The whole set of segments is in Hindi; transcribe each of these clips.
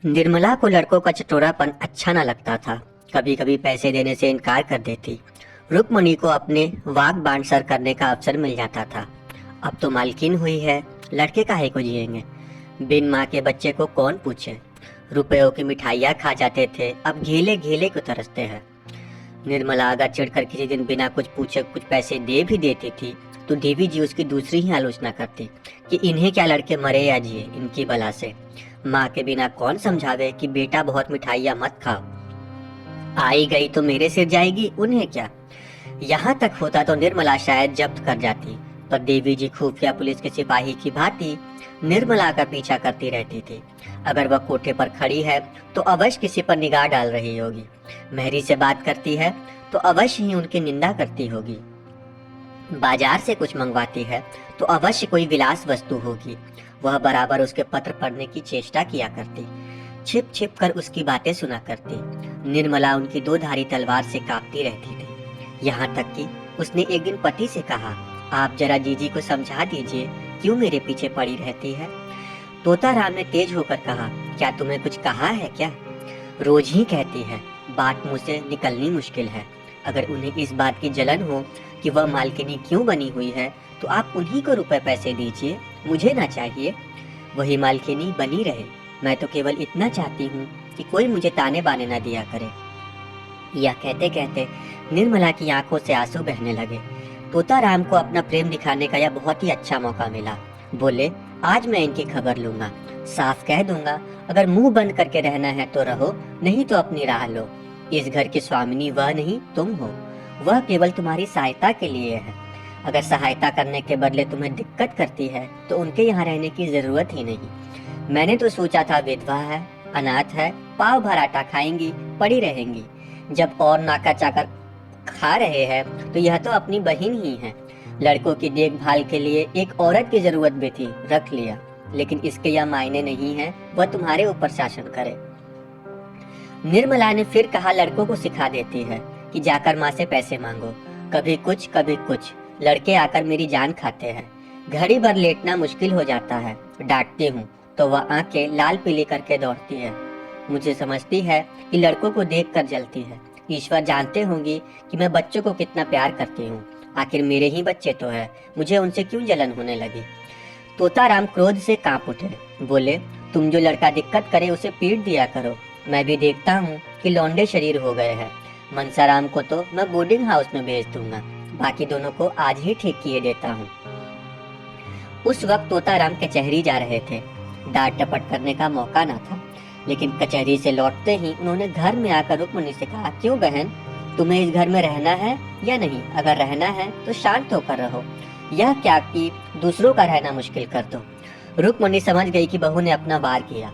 निर्मला को लड़कों का चटोरापन अच्छा न लगता था। कभी कभी पैसे देने से इनकार कर देती। रुक्मणी को अपने वाग बांसर करने का अवसर मिल जाता था। अब तो मालकिन हुई है, लड़के काहे को जिएंगे। बिन माँ के बच्चे को कौन पूछे। रुपयों की मिठाइयाँ खा जाते थे, अब घेले घेले को तरसते हैं। निर्मला अगर चिढ़कर किसी दिन बिना कुछ पूछे कुछ पैसे दे भी देती थी तो देवी जी उसकी दूसरी ही आलोचना करती कि इन्हें क्या लड़के मरे या जिए, इनकी बला से। माँ के बिना कौन समझावे कि बेटा बहुत मिठाइयाँ मत खाओ, आई गई तो मेरे सिर जाएगी, उन्हें क्या। यहाँ तक होता तो निर्मला शायद जब्त कर जाती, पर देवी जी खुफिया पुलिस के सिपाही की भांति निर्मला का पीछा करती रहती थी। अगर वह कोठे पर खड़ी है तो अवश्य किसी पर निगाह डाल रही होगी। मेहरी से बात करती है तो अवश्य ही उनकी निंदा करती होगी। बाजार से कुछ मंगवाती है तो अवश्य कोई विलास वस्तु होगी। वह बराबर उसके पत्र पढ़ने की चेष्टा किया करती, छिप छिप कर उसकी बातें सुना करती। निर्मला उनकी दो धारी तलवार से कांपती रहती थी। यहाँ तक कि उसने एक दिन पति से कहा, आप जरा जीजी को समझा दीजिए, क्यों मेरे पीछे पड़ी रहती है। तोताराम ने तेज होकर कहा, क्या तुम्हें कुछ कहा है क्या। रोज ही कहती है, बात मुंह से निकलनी मुश्किल है। अगर उन्हें इस बात की जलन हो कि वह मालकिनी क्यों बनी हुई है तो आप उन्हीं को रुपए पैसे दीजिए, मुझे ना चाहिए। वही मालकिनी बनी रहे, मैं तो केवल इतना चाहती हूँ कि कोई मुझे ताने बाने ना दिया करे। यह कहते कहते निर्मला की आंखों से आंसू बहने लगे। तोताराम को अपना प्रेम दिखाने का यह बहुत ही अच्छा मौका मिला। बोले, आज मैं इनकी खबर लूंगा, साफ कह दूंगा, अगर मुंह बंद करके रहना है तो रहो, नहीं तो अपनी राह लो। इस घर की स्वामिनी वह नहीं तुम हो, वह केवल तुम्हारी सहायता के लिए है। अगर सहायता करने के बदले तुम्हें दिक्कत करती है तो उनके यहाँ रहने की जरूरत ही नहीं। मैंने तो सोचा था विधवा है, अनाथ है, पाव भर आटा खाएंगी, पड़ी रहेंगी। जब और नाका चाकर खा रहे हैं तो यह तो अपनी बहन ही है। लड़कों की देखभाल के लिए एक औरत की जरूरत भी थी, रख लिया। लेकिन इसके यह मायने नहीं है वह तुम्हारे ऊपर शासन करे। निर्मला ने फिर कहा, लड़कों को सिखा देती है कि जाकर माँ से पैसे मांगो, कभी कुछ कभी कुछ। लड़के आकर मेरी जान खाते हैं, घड़ी भर लेटना मुश्किल हो जाता है। डांटती हूँ तो वह आंखें लाल पीली करके दौड़ती है। मुझे समझती है कि लड़कों को देख कर जलती है। ईश्वर जानते होंगे कि मैं बच्चों को कितना प्यार करती हूँ, आखिर मेरे ही बच्चे तो है, मुझे उनसे क्यों जलन होने लगी। तोताराम क्रोध से कांप उठे। बोले, तुम जो लड़का दिक्कत करे उसे पीट दिया करो। मैं भी देखता हूँ कि लौंडे शरीर हो गए हैं। मनसाराम को तो मैं बोर्डिंग हाउस में भेज दूंगा, बाकी दोनों को आज ही ठीक किए देता हूँ। उस वक्त तोताराम कचहरी जा रहे थे। डांट टपट करने का मौका न था, लेकिन कचहरी से लौटते ही उन्होंने घर में आकर रुक्मणी से कहा, क्यों बहन, तुम्हें इस घर में रहना है या नहीं। अगर रहना है तो शांत होकर रहो, यह क्या कि दूसरों का रहना मुश्किल कर दो। रुक्मणी समझ गई कि बहू ने अपना वार किया,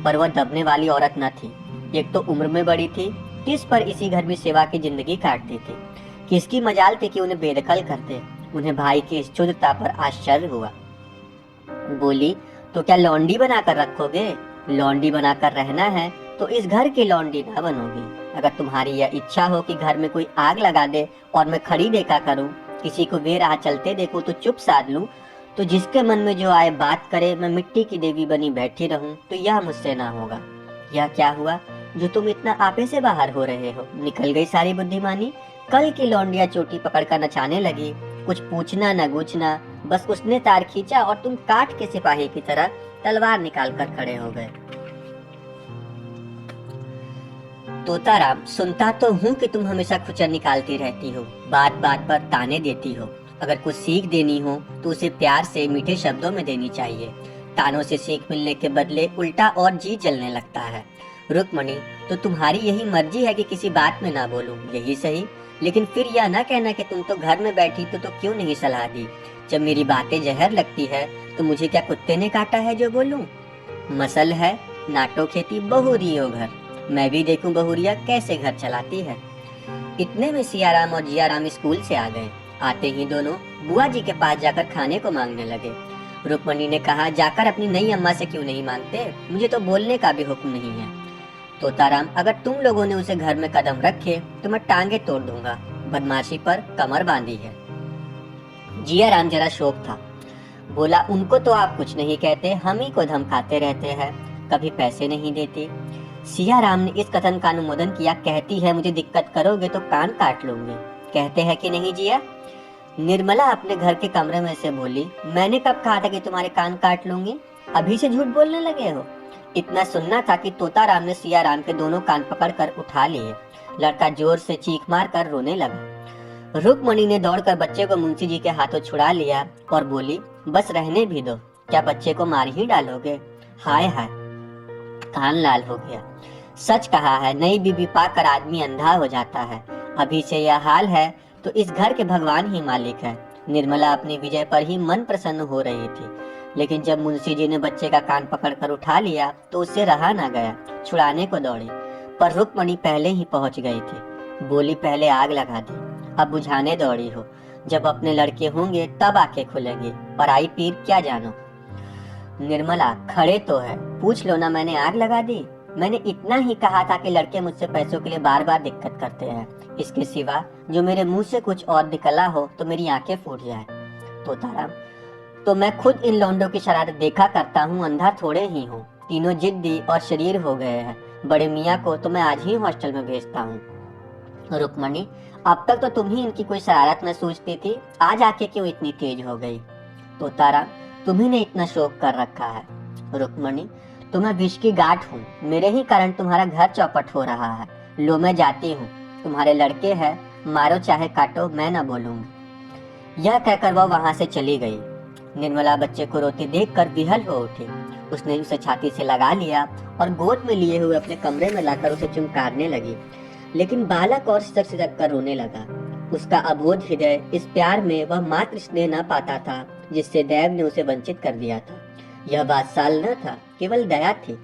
पर वह दबने वाली औरत न थी। एक तो उम्र में बड़ी थी, किस पर इसी घर में सेवा की जिंदगी काटती थी। किसकी मजाल थी कि उन्हें बेदखल करते। उन्हें भाई की इस शुद्धता पर आश्चर्य हुआ। बोली, तो क्या लौंडी बनाकर रखोगे। लौंडी बनाकर रहना है तो इस घर की लौंडी ना बनोगी। अगर तुम्हारी यह इच्छा हो कि घर में कोई आग लगा दे और मैं खड़ी देखा करूं, किसी को बेराह चलते देखूं तो चुप साध लूं, तो जिसके मन में जो आए बात करे, मैं मिट्टी की देवी बनी बैठी रहूं, तो यह मुझसे ना होगा। यह क्या हुआ जो तुम इतना आपे से बाहर हो रहे हो। निकल गई सारी बुद्धिमानी। कल की लौंडिया चोटी पकड़कर नचाने लगी, कुछ पूछना न गूछना, बस उसने तार खींचा और तुम काठ के सिपाही की तरह तलवार निकाल कर खड़े हो गए। तोताराम, सुनता तो हूँ कि तुम हमेशा खुचर निकालती रहती हो, बात बात पर ताने देती हो। अगर कुछ सीख देनी हो तो उसे प्यार से मीठे शब्दों में देनी चाहिए। तानों से सीख मिलने के बदले उल्टा और जी जलने लगता है। रुक्मणी, तो तुम्हारी यही मर्जी है कि किसी बात में ना बोलूं, यही सही। लेकिन फिर यह ना कहना कि तुम तो घर में बैठी तो क्यों नहीं सलाह दी। जब मेरी बातें जहर लगती है तो मुझे क्या कुत्ते ने काटा है जो बोलूं। मसल है, नाटो खेती बहुरियो घर, मैं भी देखूं बहुरिया कैसे घर चलाती है। इतने में सियाराम और जियाराम स्कूल से आ गए। आते ही दोनों बुआ जी के पास जाकर खाने को मांगने लगे। रुक्मणी ने कहा, जाकर अपनी नई अम्मा से क्यों नहीं मांगते, मुझे तो बोलने का भी हुक्म नहीं है। तोताराम, अगर तुम लोगों ने उसे घर में कदम रखे तो मैं टांगे तोड़ दूंगा, बदमाशी पर कमर बांधी है। जियाराम जरा शोक था। बोला, उनको तो आप कुछ नहीं कहते, हम ही को धमकाते रहते हैं। कभी पैसे नहीं देती। सिया राम ने इस कथन का अनुमोदन किया। कहती है मुझे दिक्कत करोगे तो कान काट लूंगी। कहते हैं कि नहीं जिया? निर्मला अपने घर के कमरे में से बोली, मैंने कब कहा था कि तुम्हारे कान काट लूंगी? अभी से झूठ बोलने लगे हो? इतना सुनना था कि तोताराम ने सिया राम के दोनों कान पकड़कर उठा लिए। लड़का जोर से चीख मार कर रोने लगा। रुक्मणी ने दौड़कर बच्चे को मुंशी जी के हाथों छुड़ा लिया और बोली, बस रहने भी दो, क्या बच्चे को मार ही डालोगे? हाय हाय, कान लाल हो गया। सच कहा है, नई बीबी पाकर आदमी अंधा हो जाता है। अभी से यह हाल है तो इस घर के भगवान ही मालिक है। निर्मला अपनी विजय पर ही मन प्रसन्न हो रही थी, लेकिन जब मुंशी जी ने बच्चे का कान पकड़कर उठा लिया तो उससे रहा ना गया। छुड़ाने को दौड़ी, पर रुक्मणी पहले ही पहुंच गई थी। बोली, पहले आग लगा दी, अब बुझाने दौड़ी हो। जब अपने लड़के होंगे तब आंखें खुलेंगी, पर आई पीर क्या जानो। निर्मला, खड़े तो है, पूछ लो ना, मैंने आग लगा दी? मैंने इतना ही कहा था कि लड़के मुझसे पैसों के लिए बार बार दिक्कत करते हैं। इसके सिवा जो मेरे मुंह से कुछ और निकला हो तो मेरी आंखें फूट जाए। तोताराम, तो मैं खुद इन लौंडों की शरारत देखा करता हूँ, अंधा थोड़े ही हूँ। तीनों जिद्दी और शरीर हो गए हैं। बड़े मियाँ को तो मैं आज ही हॉस्टल में भेजता हूँ। रुक्मणी, अब तक तो तुम ही इनकी कोई शरारत न सूझती थी, आज आके क्यों इतनी तेज हो गई? तोताराम, तुम्ही ने इतना शोक कर रखा है। रुक्मणी, तो मैं विष की गांठ हूँ, मेरे ही कारण तुम्हारा घर चौपट हो रहा है। लो मैं जाती हूँ, तुम्हारे लड़के हैं, मारो चाहे काटो, मैं न बोलूंगी। यह कहकर वह वहां से चली गई। निर्मला बच्चे को रोते देखकर विहल हो उठी। उसने उसे छाती से लगा लिया और गोद में लिए हुए अपने कमरे में लाकर उसे चुमकारने लगी, लेकिन बालक और सिसक सिसक कर रोने लगा। उसका अबोध हृदय इस प्यार में वह मात्र स्नेह न पाता था जिससे दैव ने उसे वंचित कर दिया था। यह वात्सल न था, केवल दया थी।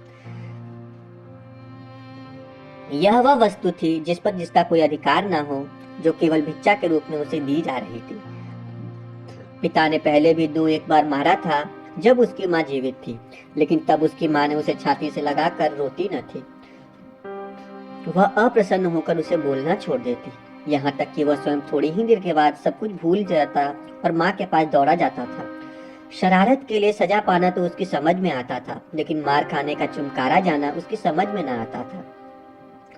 यह वह वस्तु थी जिस पर जिसका कोई अधिकार न हो, जो केवल भिक्षा के रूप में उसे दी जा रही थी। पिता ने पहले भी 2-1 बार मारा था जब उसकी माँ जीवित थी, लेकिन तब उसकी माँ ने उसे छाती से लगाकर रोती न थी। वह अप्रसन्न होकर उसे बोलना छोड़ देती, यहाँ तक कि वह स्वयं थोड़ी ही देर के बाद सब कुछ भूल जाता और माँ के पास दौड़ा जाता था। शरारत के लिए सजा पाना तो उसकी समझ में आता था, लेकिन मार खाने का चुमकारा जाना उसकी समझ में न आता था।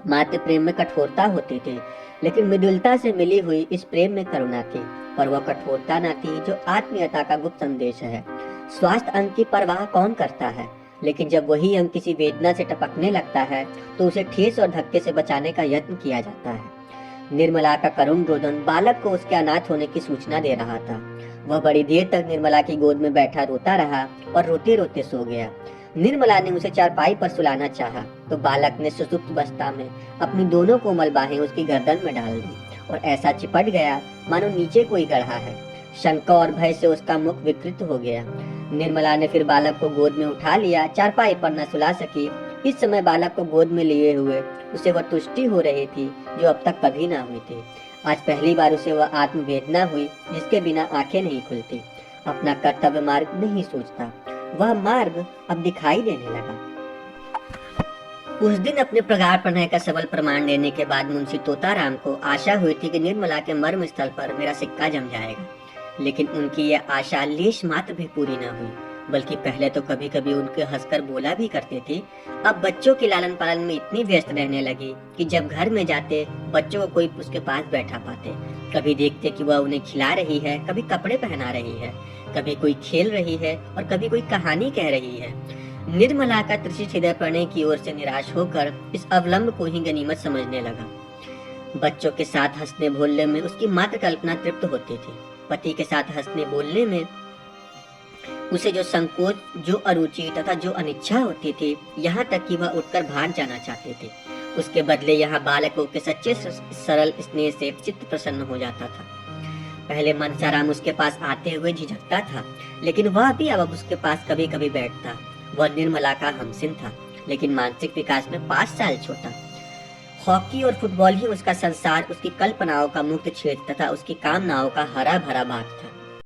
मातृ प्रेम में कठोरता होती थी, लेकिन मृदुलता से मिली हुई इस प्रेम में करुणा थी। पर वह कठोरता न थी जो आत्मीयता का गुप्त संदेश है। स्वास्थ्य अंग की परवाह कौन करता है, लेकिन जब वही अंग किसी वेदना से टपकने लगता है तो उसे ठेस और धक्के से बचाने का यत्न किया जाता है। निर्मला का करुण रोदन बालक को उसके अनाथ होने की सूचना दे रहा था। वह बड़ी देर तक निर्मला की गोद में बैठा रोता रहा और रोते रोते सो गया। निर्मला ने उसे चारपाई पर सुलाना चाहा तो बालक ने सुसुप्त अवस्था में अपनी दोनों कोमल बाहें उसकी गर्दन में डाल दी और ऐसा चिपट गया मानो नीचे कोई गढ़ा है। शंका और भय से उसका मुख विकृत हो गया। निर्मला ने फिर बालक को गोद में उठा लिया। चारपाई पर न सुला सकी। इस समय बालक को गोद में लिए हुए उसे वह तुष्टि हो रही थी जो अब तक कभी ना हुई थी। आज पहली बार उसे वह आत्मवेदना हुई जिसके बिना आंखें नहीं खुलती। अपना कर्तव्य मार्ग नहीं सोचता, वह मार्ग अब दिखाई देने लगा। उस दिन अपने प्रगाढ़ प्रणय का सबल प्रमाण देने के बाद मुंशी तोताराम को आशा हुई थी कि निर्मला के मर्म स्थल पर मेरा सिक्का जम जाएगा, लेकिन उनकी यह आशा लेश मात्र भी पूरी न हुई। बल्कि पहले तो कभी कभी उनके हंसकर बोला भी करते थे, अब बच्चों के लालन पालन में इतनी व्यस्त रहने लगी कि जब घर में जाते बच्चों को कोई उसके पास बैठा पाते। कभी देखते कि वह उन्हें खिला रही है, कभी कपड़े पहना रही है, कभी कोई खेल रही है और कभी कोई कहानी कह रही है। निर्मला का तृषित हृदय प्रणय की ओर से निराश होकर इस अवलंब को ही गनीमत समझने लगा। बच्चों के साथ हंसने बोलने में उसकी मात्र कल्पना तृप्त होती थी। पति के साथ हंसने बोलने में उसे जो संकोच, जो अरुचि तथा जो अनिच्छा होती थी, यहाँ तक कि वह उठकर भाग जाना चाहते थे। उसके बदले यहाँ बालकों के सच्चे सरल स्नेह से चित्त प्रसन्न हो जाता था। पहले मनसाराम उसके पास आते हुए झिझकता था, लेकिन वह भी अब उसके पास कभी कभी बैठता। वह निर्मला का हमसिन था, लेकिन मानसिक विकास में 5 साल छोटा। हॉकी और फुटबॉल ही उसका संसार, उसकी कल्पनाओं का मुक्त क्षेत्र तथा उसकी कामनाओं का हरा भरा बाग था।